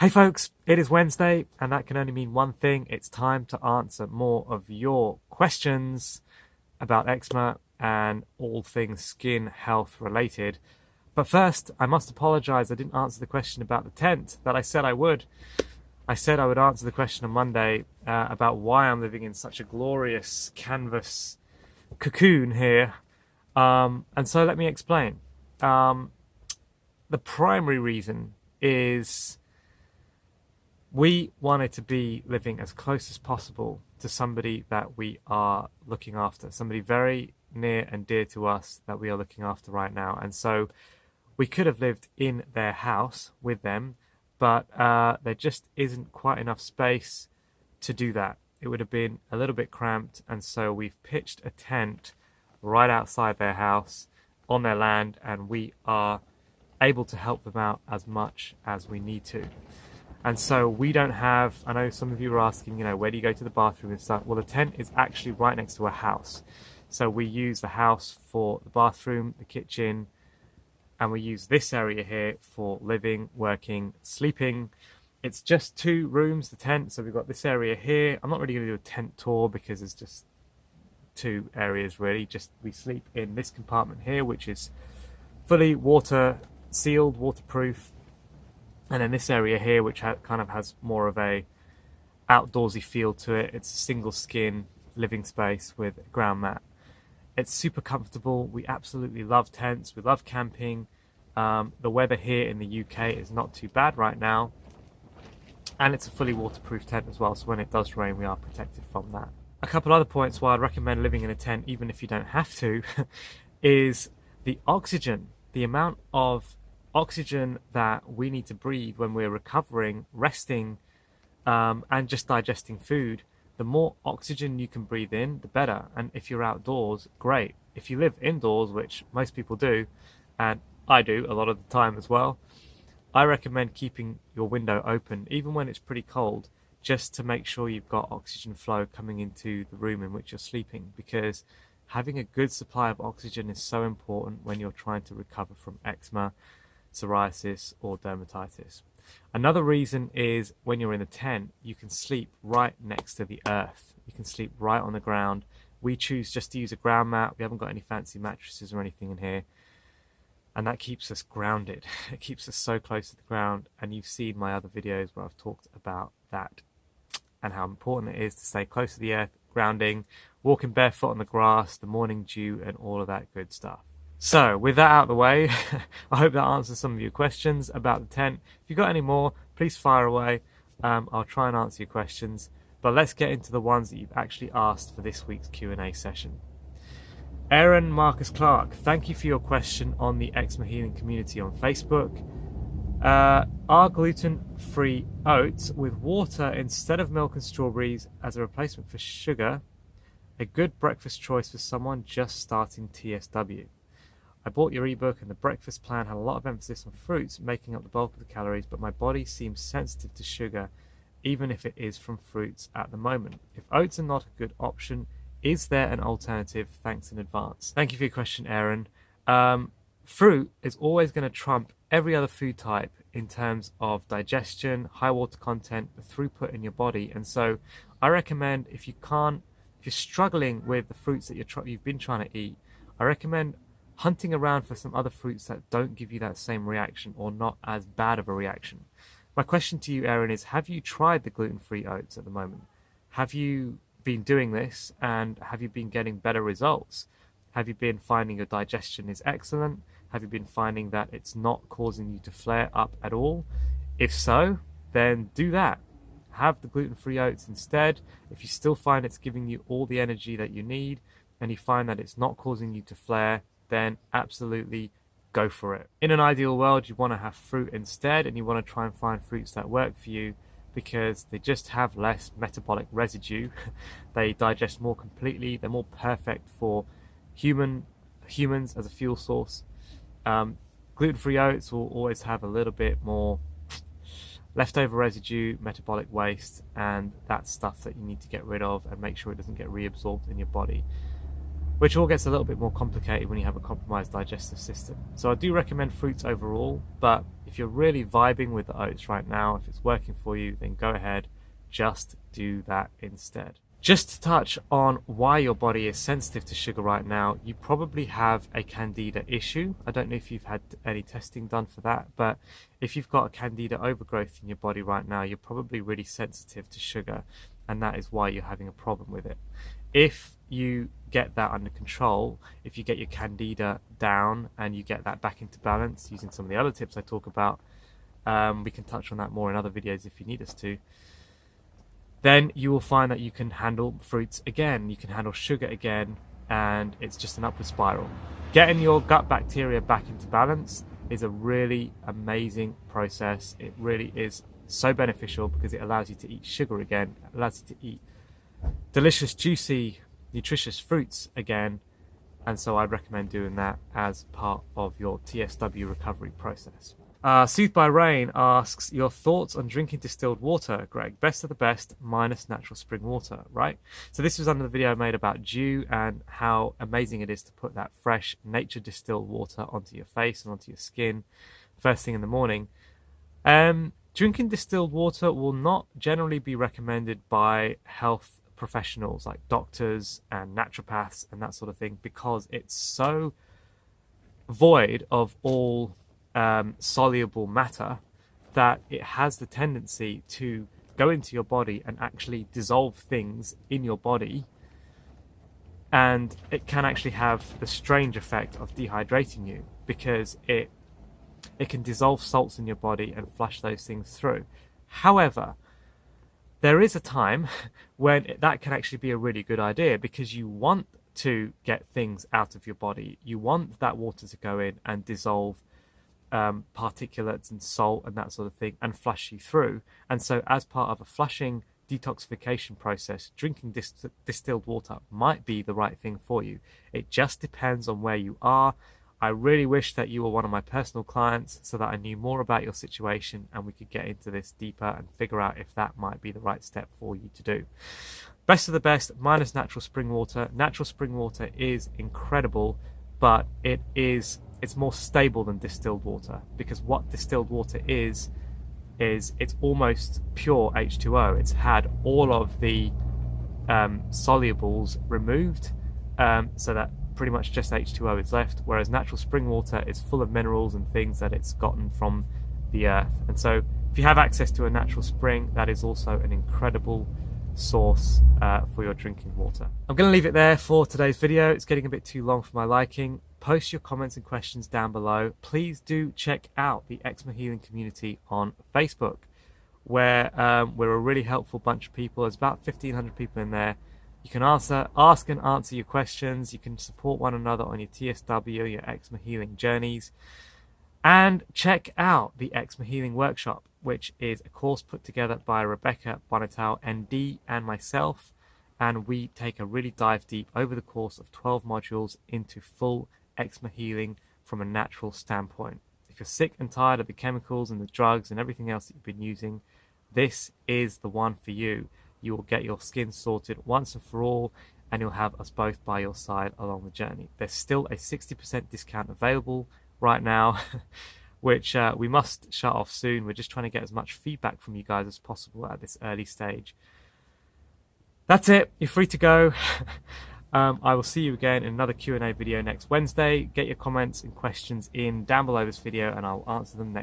Hey folks, it is Wednesday, and that can only mean one thing. It's time to answer more of your questions about eczema and all things skin health related. But first, I must apologize. I didn't answer the question about the tent that I said I would. I said I would answer the question on Monday about why I'm living in such a glorious canvas cocoon here. And so let me explain. The primary reason is we wanted to be living as close as possible to somebody that we are looking after, somebody very near and dear to us that we are looking after right now. And so we could have lived in their house with them, but there just isn't quite enough space to do that. It would have been a little bit cramped, and so we've pitched a tent right outside their house on their land, and we are able to help them out as much as we need to. And so we don't have, I know some of you are asking, where do you go to the bathroom and stuff? Well, the tent is actually right next to a house. So we use the house for the bathroom, the kitchen, and we use this area here for living, working, sleeping. It's just 2 rooms, the tent. So we've got this area here. I'm not really going to do a tent tour because it's just 2 areas really. Just we sleep in this compartment here, which is fully water sealed, waterproof. And then this area here, which kind of has more of a outdoorsy feel to it. It's a single skin living space with a ground mat. It's super comfortable. We absolutely love tents. We love camping. The weather here in the UK is not too bad right now. And it's a fully waterproof tent as well. So when it does rain, we are protected from that. A couple other points why I'd recommend living in a tent, even if you don't have to, is the oxygen. The amount of oxygen that we need to breathe when we're recovering, resting, and just digesting food. The more oxygen you can breathe in, the better. And if you're outdoors, great. If you live indoors, which most people do, and I do a lot of the time as well, I recommend keeping your window open, even when it's pretty cold, just to make sure you've got oxygen flow coming into the room in which you're sleeping, because having a good supply of oxygen is so important when you're trying to recover from eczema, psoriasis, or dermatitis. Another reason is when you're in a tent, you can sleep right next to the earth. You can sleep right on the ground. We choose just to use a ground mat. We haven't got any fancy mattresses or anything in here. And that keeps us grounded. It keeps us so close to the ground. And you've seen my other videos where I've talked about that and how important it is to stay close to the earth, grounding, walking barefoot on the grass, the morning dew, and all of that good stuff. So, with that out of the way, I hope that answers some of your questions about the tent. If you've got any more, please fire away. I'll try and answer your questions. But let's get into the ones that you've actually asked for this week's Q&A session. Aaron Marcus Clark, thank you for your question on the eczema healing community on Facebook. Are gluten-free oats with water instead of milk and strawberries as a replacement for sugar a good breakfast choice for someone just starting TSW? I bought your ebook and the breakfast plan had a lot of emphasis on fruits making up the bulk of the calories, but my body seems sensitive to sugar even if it is from fruits at the moment. If oats are not a good option, is there an alternative? Thanks in advance. Thank you for your question, Aaron. Fruit is always going to trump every other food type in terms of digestion, high water content, the throughput in your body. And so I recommend if you're struggling with the fruits that you've been trying to eat, I recommend hunting around for some other fruits that don't give you that same reaction or not as bad of a reaction. My question to you, Aaron, is have you tried the gluten-free oats at the moment? Have you been doing this and have you been getting better results? Have you been finding your digestion is excellent? Have you been finding that it's not causing you to flare up at all? If so, then do that. Have the gluten-free oats instead. If you still find it's giving you all the energy that you need and you find that it's not causing you to flare, then absolutely go for it. In an ideal world, you want to have fruit instead, and you want to try and find fruits that work for you because they just have less metabolic residue. They digest more completely. They're more perfect for humans as a fuel source. Gluten-free oats will always have a little bit more leftover residue, metabolic waste, and that's stuff that you need to get rid of and make sure it doesn't get reabsorbed in your body. which all gets a little bit more complicated when you have a compromised digestive system. So I do recommend fruits overall, but if you're really vibing with the oats right now, if it's working for you, then go ahead, just do that instead. Just to touch on why your body is sensitive to sugar right now, you probably have a candida issue. I don't know if you've had any testing done for that, but if you've got a candida overgrowth in your body right now, you're probably really sensitive to sugar, and that is why you're having a problem with it. If you get that under control, if you get your candida down and you get that back into balance using some of the other tips I talk about, we can touch on that more in other videos if you need us to, then you will find that you can handle fruits again, you can handle sugar again, and it's just an upward spiral. Getting your gut bacteria back into balance is a really amazing process. It really is so beneficial because it allows you to eat sugar again, it allows you to eat delicious, juicy, nutritious fruits again, and so I'd recommend doing that as part of your TSW recovery process. Soothed by Rain asks, your thoughts on drinking distilled water, Greg? Best of the best minus natural spring water, right? So this was under the video I made about dew and how amazing it is to put that fresh nature distilled water onto your face and onto your skin first thing in the morning. Drinking distilled water will not generally be recommended by health professionals like doctors and naturopaths and that sort of thing because it's so void of all soluble matter that it has the tendency to go into your body and actually dissolve things in your body, and it can actually have the strange effect of dehydrating you because it can dissolve salts in your body and flush those things through. However, there is a time when that can actually be a really good idea because you want to get things out of your body. You want that water to go in and dissolve particulates and salt and that sort of thing and flush you through. And so as part of a flushing detoxification process, drinking distilled water might be the right thing for you. It just depends on where you are. I really wish that you were one of my personal clients so that I knew more about your situation and we could get into this deeper and figure out if that might be the right step for you to do. Best of the best minus natural spring water. Natural spring water is incredible, but it's more stable than distilled water because what distilled water is it's almost pure H2O. It's had all of the solubles removed, so that pretty much just H2O is left, whereas natural spring water is full of minerals and things that it's gotten from the earth. And so if you have access to a natural spring, that is also an incredible source for your drinking water. I'm going to leave it there for today's video. It's getting a bit too long for my liking. Post your comments and questions down below. Please do check out the eczema healing community on Facebook, where we're a really helpful bunch of people. There's about 1,500 people in there. You can ask and answer your questions. You can support one another on your TSW, your eczema healing journeys. And check out the eczema healing workshop, which is a course put together by Rebecca Bonatal, ND, and myself. And we take a really dive deep over the course of 12 modules into full eczema healing from a natural standpoint. If you're sick and tired of the chemicals and the drugs and everything else that you've been using, this is the one for you. You will get your skin sorted once and for all, and you'll have us both by your side along the journey. There's still a 60% discount available right now, which we must shut off soon. We're just trying to get as much feedback from you guys as possible at this early stage. That's it. You're free to go. I will see you again in another Q&A video next Wednesday. Get your comments and questions in down below this video and I'll answer them next.